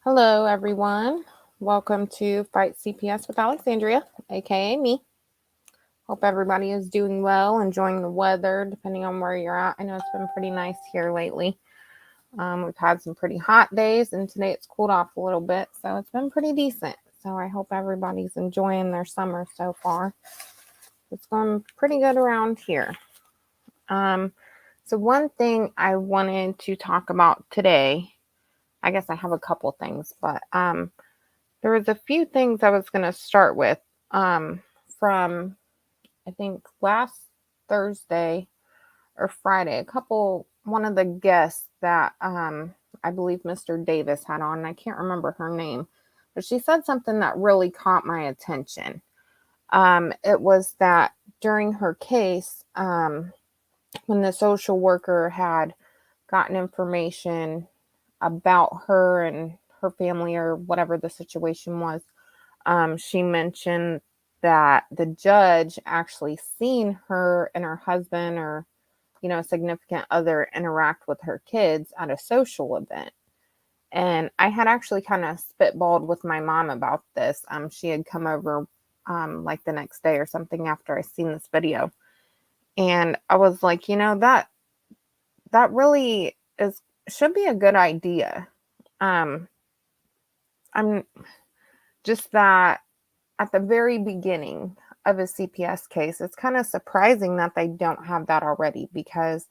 Hello, everyone. Welcome to Fight CPS with Alexandria, aka me. Hope everybody is doing well, enjoying the weather, depending on where you're at. I know it's been pretty nice here lately. We've had some pretty hot days, and today it's cooled off a little bit, so it's been pretty decent. So I hope everybody's enjoying their summer so far. It's going pretty good around here. Um, so one thing I wanted to talk about today, I guess I have a couple things, but there was a few things I was going to start with from, I think, last Thursday or Friday. One of the guests that I believe Mr. Davis had on, and I can't remember her name, but she said something that really caught my attention. It was that during her case, when the social worker had gotten information about her and her family or whatever the situation was, she mentioned that the judge actually seen her and her husband or, significant other interact with her kids at a social event. And I had actually kind of spitballed with my mom about this. She had come over like the next day or something after I seen this video. And I was like, that really should be a good idea. Um, I'm just that at the very beginning of a CPS case, it's kind of surprising that they don't have that already because,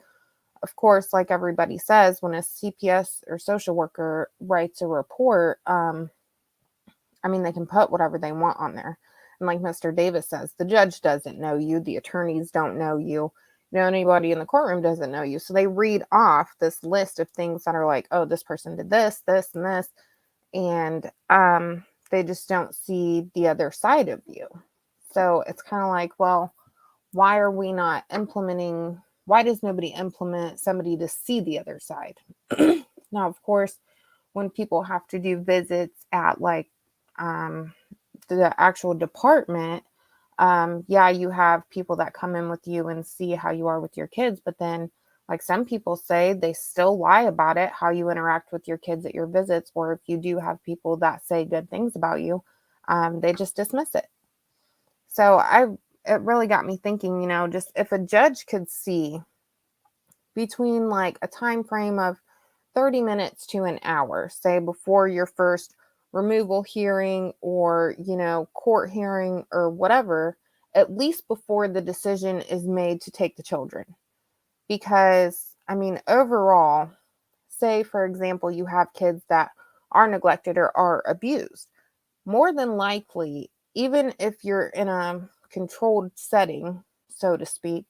of course, like everybody says, when a CPS or social worker writes a report, they can put whatever they want on there. And like Mr. Davis says, the judge doesn't know you, the attorneys don't know you, anybody in the courtroom doesn't know you. So they read off this list of things that are like, oh, this person did this, this, and this. And they just don't see the other side of you. So it's kind of like, well, why are we not implementing? Why does nobody implement somebody to see the other side? Now, of course, when people have to do visits at like the actual department, you have people that come in with you and see how you are with your kids, but then like some people say, they still lie about it, how you interact with your kids at your visits, or if you do have people that say good things about you, they just dismiss it. So it really got me thinking, just if a judge could see between like a time frame of 30 minutes to an hour, say before your first removal hearing or, court hearing or whatever, at least before the decision is made to take the children. Because, overall, say, for example, you have kids that are neglected or are abused. More than likely, even if you're in a controlled setting, so to speak,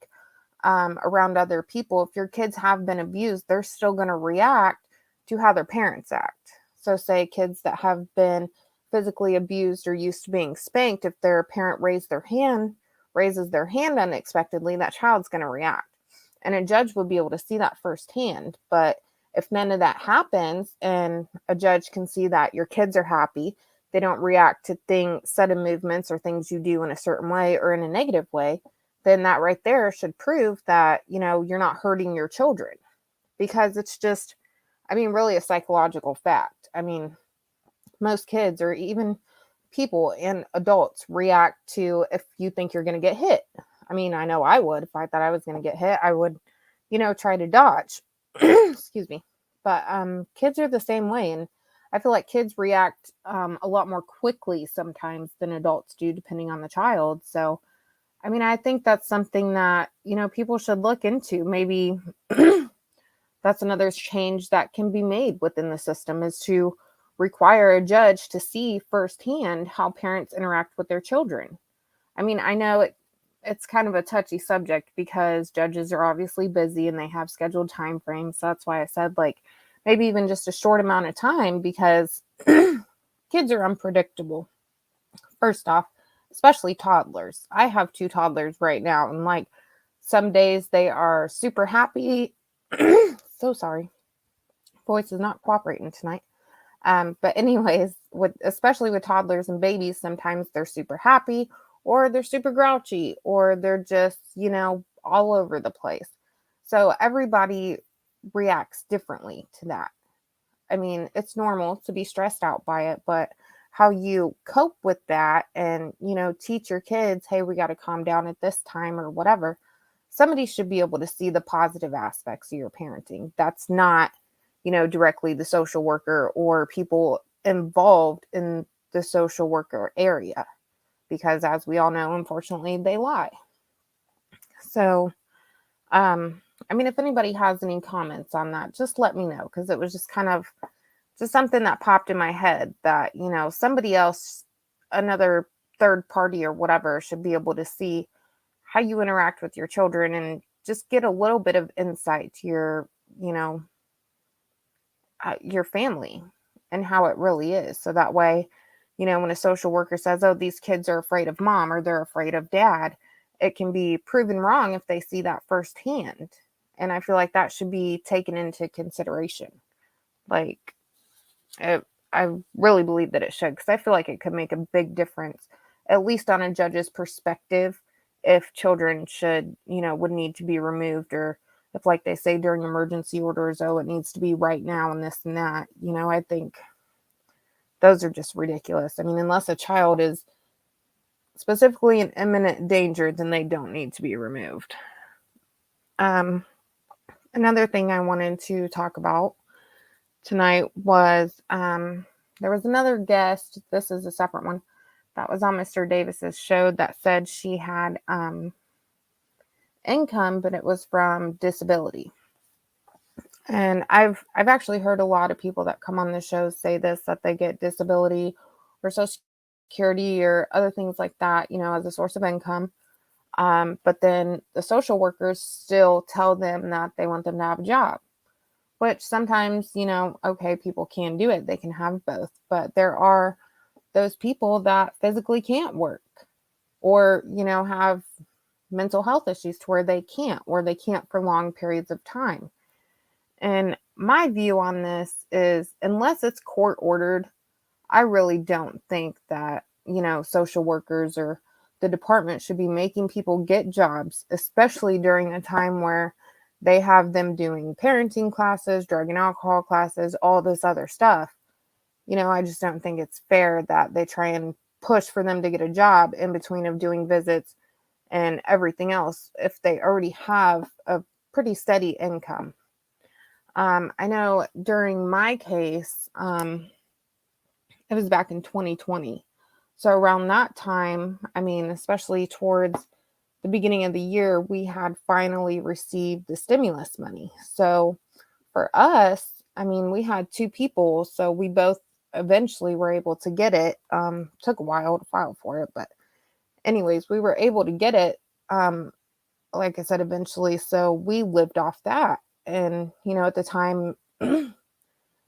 around other people, if your kids have been abused, they're still going to react to how their parents act. So, say kids that have been physically abused or used to being spanked, if their parent raises their hand unexpectedly, that child's going to react. And a judge would be able to see that firsthand. But if none of that happens and a judge can see that your kids are happy, they don't react to sudden movements or things you do in a certain way or in a negative way, then that right there should prove that, you're not hurting your children, because it's just, really a psychological fact. Most kids or even people and adults react to if you think you're going to get hit. I know I would. If I thought I was going to get hit, I would, try to dodge. Excuse me. But kids are the same way. And I feel like kids react a lot more quickly sometimes than adults do, depending on the child. So, I think that's something that, people should look into. Maybe that's another change that can be made within the system, is to require a judge to see firsthand how parents interact with their children. I know it's kind of a touchy subject because judges are obviously busy and they have scheduled time frames. So that's why I said like maybe even just a short amount of time, because kids are unpredictable. First off, especially toddlers. I have 2 toddlers right now, and like some days they are super happy. So sorry. Voice is not cooperating tonight. But anyways, especially with toddlers and babies, sometimes they're super happy or they're super grouchy or they're just, all over the place. So everybody reacts differently to that. I mean, it's normal to be stressed out by it, but how you cope with that and, teach your kids, hey, we got to calm down at this time or whatever. Somebody should be able to see the positive aspects of your parenting. That's not, directly the social worker or people involved in the social worker area, because as we all know, unfortunately, they lie. So, I mean, if anybody has any comments on that, just let me know, because it was just kind of just something that popped in my head that, somebody else, another third party or whatever, should be able to see how you interact with your children and just get a little bit of insight to your family and how it really is. So that way, when a social worker says, oh, these kids are afraid of mom or they're afraid of dad, it can be proven wrong if they see that firsthand. And I feel like that should be taken into consideration. Like, I really believe that it should, because I feel like it could make a big difference, at least on a judge's perspective, if children would need to be removed, or if, like they say during emergency orders, oh, it needs to be right now and this and that. I think those are just ridiculous. I mean, unless a child is specifically in imminent danger, then they don't need to be removed. Another thing I wanted to talk about tonight was there was another guest. This is a separate one that was on Mr. Davis's show that said she had income, but it was from disability. And I've actually heard a lot of people that come on the show say this, that they get disability or social security or other things like that, as a source of income. But then the social workers still tell them that they want them to have a job, which sometimes, okay, people can do it. They can have both. But there are those people that physically can't work, or, have mental health issues to where they can't, or they can't for long periods of time. And my view on this is, unless it's court ordered, I really don't think that, social workers or the department should be making people get jobs, especially during a time where they have them doing parenting classes, drug and alcohol classes, all this other stuff. I just don't think it's fair that they try and push for them to get a job in between of doing visits and everything else if they already have a pretty steady income. I know during my case, it was back in 2020. So around that time, I mean, especially towards the beginning of the year, we had finally received the stimulus money. So for us, I mean, we had two people, so we both eventually were able to get it. Took a while to file for it, but anyways, we were able to get it. Like I said, eventually. So we lived off that. And, at the time,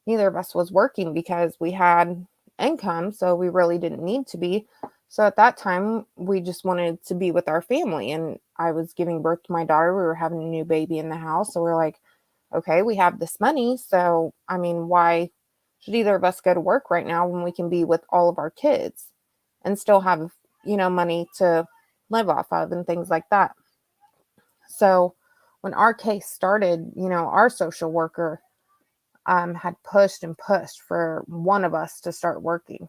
neither of us was working because we had income, so we really didn't need to be. So at that time, we just wanted to be with our family. And I was giving birth to my daughter. We were having a new baby in the house. So we're like, okay, we have this money. So, I mean, why should either of us go to work right now when we can be with all of our kids and still have, money to live off of and things like that? So when our case started, our social worker had pushed and pushed for one of us to start working.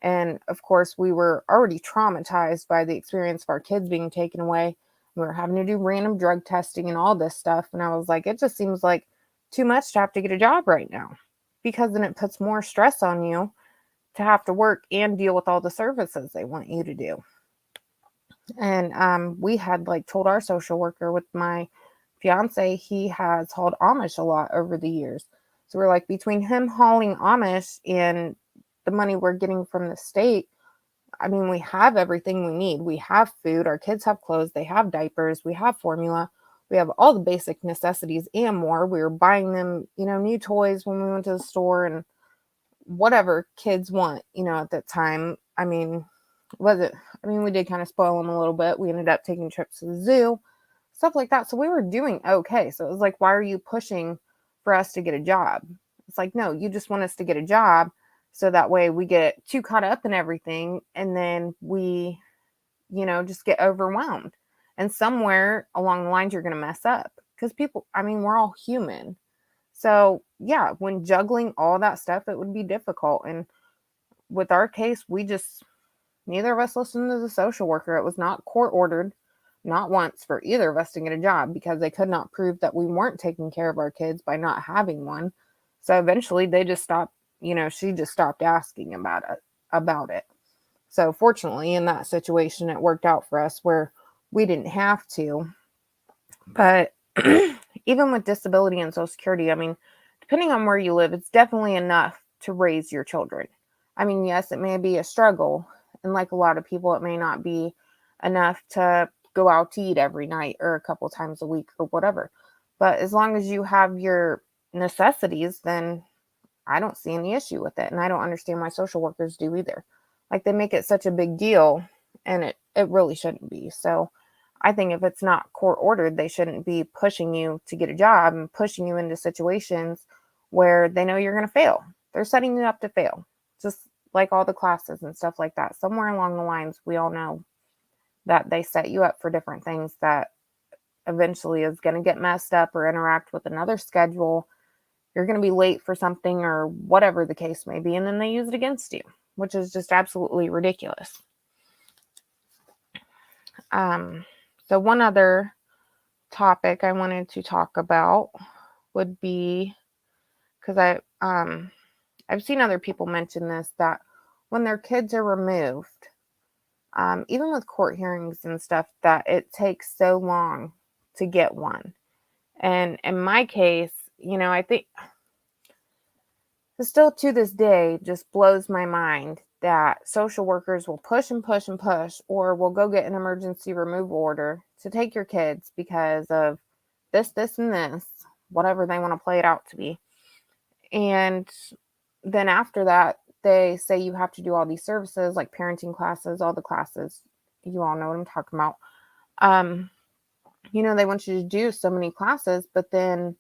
And of course, we were already traumatized by the experience of our kids being taken away. We were having to do random drug testing and all this stuff. And I was like, it just seems like too much to have to get a job right now, because then it puts more stress on you to have to work and deal with all the services they want you to do. And we had told our social worker, with my fiance, he has hauled Amish a lot over the years. So we're like, between him hauling Amish and the money we're getting from the state, I mean, we have everything we need. We have food, our kids have clothes, they have diapers, we have formula, we have all the basic necessities and more. We were buying them, new toys when we went to the store and whatever kids want, at that time. I mean, we did kind of spoil them a little bit. We ended up taking trips to the zoo, stuff like that. So we were doing okay. So it was like, why are you pushing for us to get a job? It's like, no, you just want us to get a job so that way we get too caught up in everything, and then we, just get overwhelmed. And somewhere along the lines, you're going to mess up, because people, I mean, we're all human. So, yeah, when juggling all that stuff, it would be difficult. And with our case, neither of us listened to the social worker. It was not court ordered, not once, for either of us to get a job because they could not prove that we weren't taking care of our kids by not having one. So eventually they just stopped, she just stopped asking about it. So fortunately in that situation it worked out for us where we didn't have to. But even with disability and Social Security, I mean, depending on where you live, it's definitely enough to raise your children. I mean, yes, it may be a struggle. And like a lot of people, it may not be enough to go out to eat every night or a couple times a week or whatever. But as long as you have your necessities, then I don't see any issue with it. And I don't understand why social workers do either. Like they make it such a big deal and it really shouldn't be. So I think if it's not court ordered, they shouldn't be pushing you to get a job and pushing you into situations where they know you're going to fail. They're setting you up to fail, just like all the classes and stuff like that. Somewhere along the lines, we all know that they set you up for different things that eventually is going to get messed up or interact with another schedule. You're going to be late for something or whatever the case may be, and then they use it against you, which is just absolutely ridiculous. So one other topic I wanted to talk about would be, because I've seen other people mention this, that when their kids are removed, even with court hearings and stuff, that it takes so long to get one. And in my case, I think still to this day just blows my mind that social workers will push and push and push, or will go get an emergency removal order to take your kids because of this, and this, whatever they want to play it out to be. And then after that, they say you have to do all these services like parenting classes, all the classes. You all know what I'm talking about. They want you to do so many classes, but then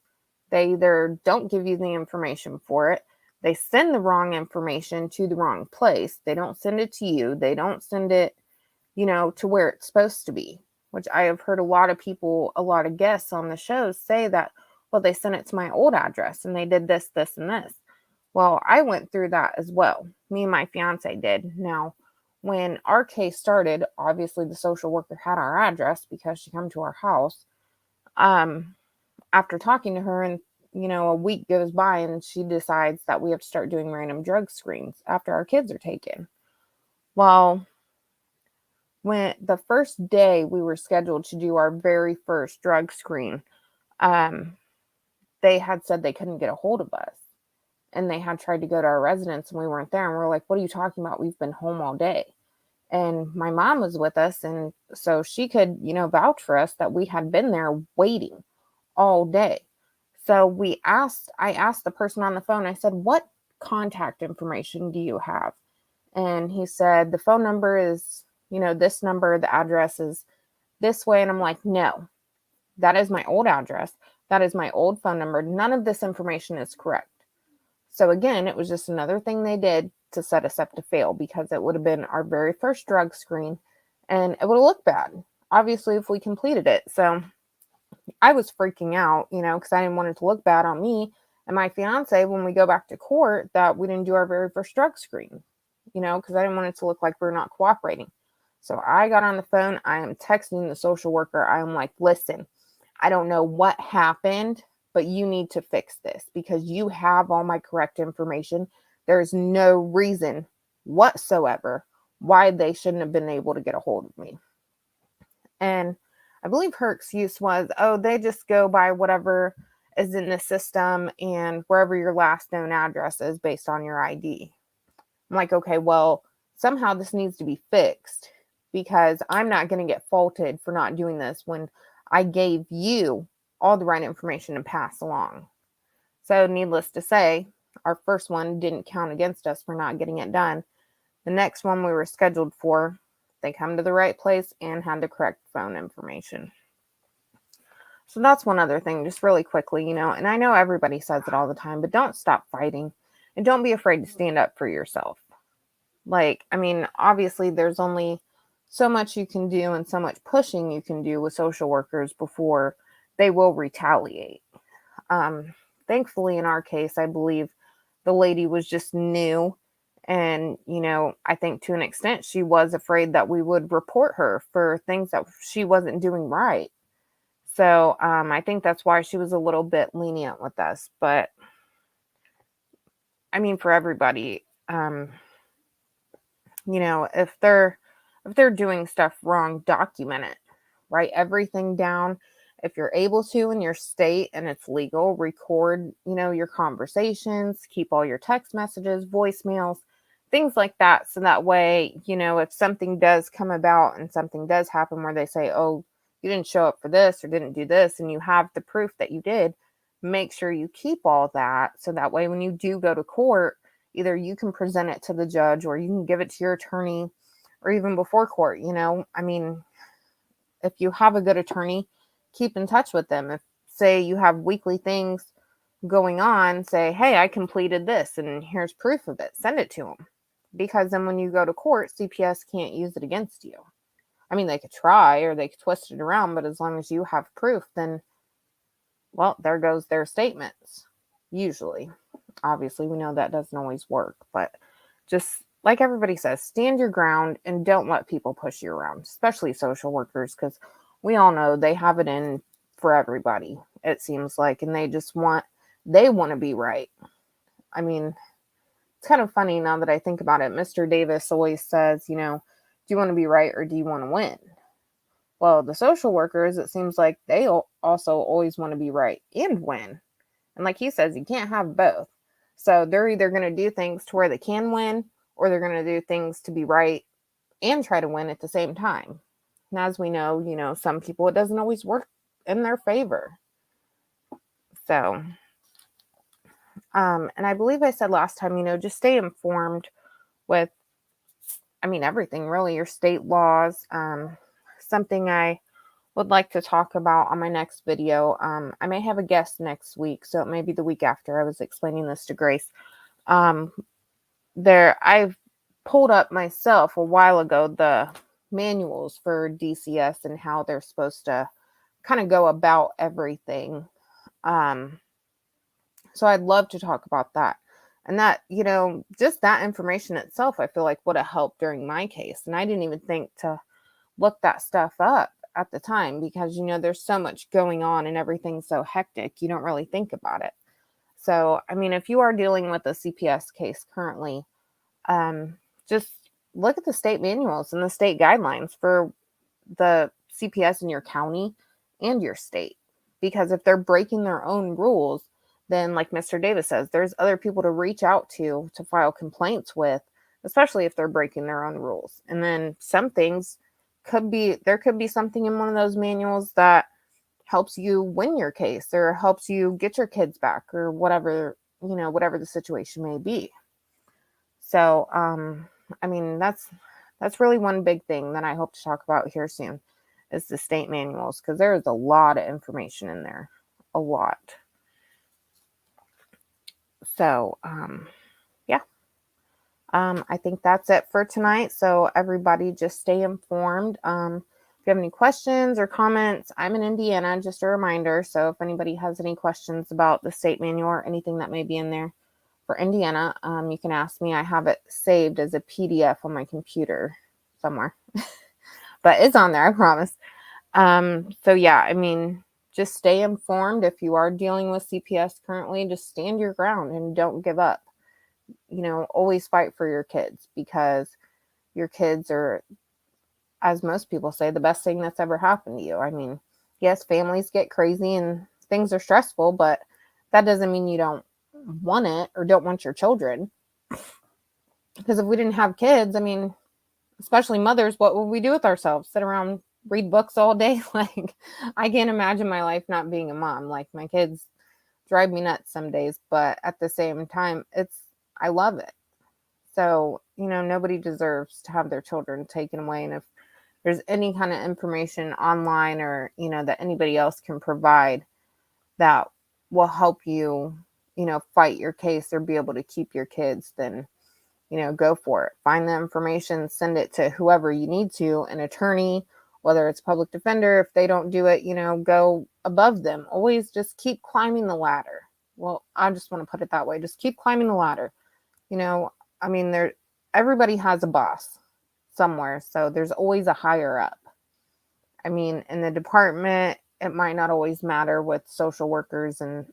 they either don't give you the information for it, they send the wrong information to the wrong place. They don't send it to you. They don't send it, to where it's supposed to be, which I have heard a lot of people, a lot of guests on the shows say that, well, they sent it to my old address and they did this, this, and this. Well, I went through that as well. Me and my fiance did. Now, when our case started, obviously the social worker had our address because she came to our house. After talking to her, and a week goes by and she decides that we have to start doing random drug screens after our kids are taken. Well, when the first day we were scheduled to do our very first drug screen, they had said they couldn't get a hold of us, and they had tried to go to our residence and we weren't there. And we're like, what are you talking about? We've been home all day. And my mom was with us, and so she could, vouch for us that we had been there waiting all day. So I asked the person on the phone, I said, what contact information do you have? And he said, the phone number is, this number, the address is this way. And I'm like, no, that is my old address. That is my old phone number. None of this information is correct. So again, it was just another thing they did to set us up to fail, because it would have been our very first drug screen and it would have looked bad, obviously, if we completed it. So I was freaking out, because I didn't want it to look bad on me and my fiance when we go back to court that we didn't do our very first drug screen, because I didn't want it to look like we're not cooperating. So I got on the phone. I am texting the social worker. I'm like, listen, I don't know what happened, but you need to fix this because you have all my correct information. There's no reason whatsoever why they shouldn't have been able to get a hold of me. And I believe her excuse was, oh, they just go by whatever is in the system and wherever your last known address is based on your ID. I'm like, okay, well, somehow this needs to be fixed because I'm not going to get faulted for not doing this when I gave you all the right information to pass along. So needless to say, our first one didn't count against us for not getting it done. The next one we were scheduled for, they come to the right place and had the correct phone information. So that's one other thing, just really quickly, and I know everybody says it all the time, but don't stop fighting and don't be afraid to stand up for yourself. Obviously there's only so much you can do and so much pushing you can do with social workers before they will retaliate. thankfully in our case, I believe the lady was just new. And, I think to an extent she was afraid that we would report her for things that she wasn't doing right. So I think that's why she was a little bit lenient with us. But I mean, for everybody, if they're doing stuff wrong, document it. Write everything down. If you're able to in your state and it's legal, record, your conversations, keep all your text messages, voicemails, things like that. So that way, if something does come about and something does happen where they say, oh, you didn't show up for this or didn't do this, and you have the proof that you did, make sure you keep all that. So that way, when you do go to court, either you can present it to the judge or you can give it to your attorney, or even before court. I mean, if you have a good attorney, keep in touch with them. If, say, you have weekly things going on, say, hey, I completed this and here's proof of it. Send it to them. Because then when you go to court, CPS can't use it against you. I mean, they could try or they could twist it around, but as long as you have proof, then, well, there goes their statements. Usually. Obviously, we know that doesn't always work, but just like everybody says, stand your ground and don't let people push you around, especially social workers, because we all know they have it in for everybody, it seems like, and they want to be right. I mean, it's kind of funny now that I think about it. Mr. Davis always says, do you want to be right or do you want to win? Well, the social workers, it seems like they also always want to be right and win. And like he says, you can't have both. So they're either going to do things to where they can win, or they're going to do things to be right and try to win at the same time. And as we know, some people, it doesn't always work in their favor. So, and I believe I said last time, just stay informed with, everything really, your state laws. Something I would like to talk about on my next video. I may have a guest next week, so it may be the week after. I was explaining this to Grace. I've pulled up myself a while ago the manuals for DCS and how they're supposed to kind of go about everything. So I'd love to talk about that. And that, just that information itself, I feel like would have helped during my case. And I didn't even think to look that stuff up at the time because, there's so much going on and everything's so hectic. You don't really think about it. So, if you are dealing with a CPS case currently, just look at the state manuals and the state guidelines for the CPS in your county and your state. Because if they're breaking their own rules, then like Mr. Davis says, there's other people to reach out to file complaints with, especially if they're breaking their own rules. And then some things there could be something in one of those manuals that helps you win your case or helps you get your kids back or whatever, whatever the situation may be. So, that's really one big thing that I hope to talk about here soon is the state manuals, because there is a lot of information in there, a lot. So, yeah, I think that's it for tonight. So everybody just stay informed. If you have any questions or comments, I'm in Indiana, just a reminder. So if anybody has any questions about the state manual or anything that may be in there for Indiana, you can ask me. I have it saved as a PDF on my computer somewhere, but it's on there, I promise. So yeah, just stay informed. If you are dealing with CPS currently, just stand your ground and don't give up. Always fight for your kids, because your kids are, as most people say, the best thing that's ever happened to you. Yes, families get crazy and things are stressful, but that doesn't mean you don't want it or don't want your children. Because if we didn't have kids, especially mothers, what would we do with ourselves? Sit around, read books all day? Like, I can't imagine my life not being a mom. Like, my kids drive me nuts some days, but at the same time, I love it. So, nobody deserves to have their children taken away. And if there's any kind of information online or, that anybody else can provide that will help you, fight your case or be able to keep your kids, then, go for it. Find the information, send it to whoever you need to, an attorney, whether it's public defender. If they don't do it, go above them. Always just keep climbing the ladder. Well, I just want to put it that way. Just keep climbing the ladder. You know, I mean, everybody has a boss somewhere, so there's always a higher up. I mean, in the department, it might not always matter with social workers and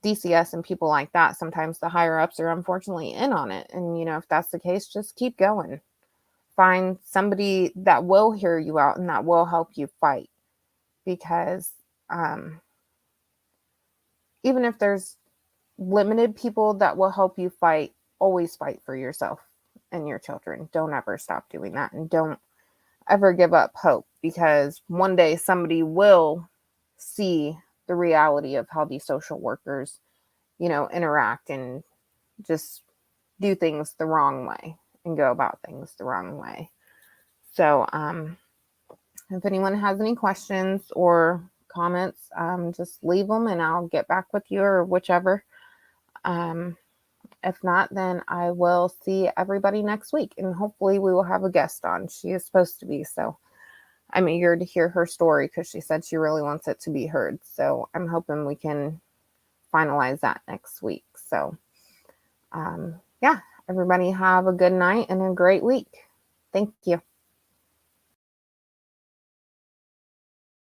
DCS and people like that. Sometimes the higher ups are unfortunately in on it. And, if that's the case, just keep going. Find somebody that will hear you out and that will help you fight. Because even if there's limited people that will help you fight, always fight for yourself and your children. Don't ever stop doing that. And don't ever give up hope, because one day somebody will see the reality of how these social workers, interact and just do things the wrong way and go about things the wrong way. So, if anyone has any questions or comments, just leave them and I'll get back with you or whichever. If not, then I will see everybody next week, and hopefully we will have a guest on. She is supposed to be, so I'm eager to hear her story because she said she really wants it to be heard. So I'm hoping we can finalize that next week. So, yeah, everybody have a good night and a great week. Thank you.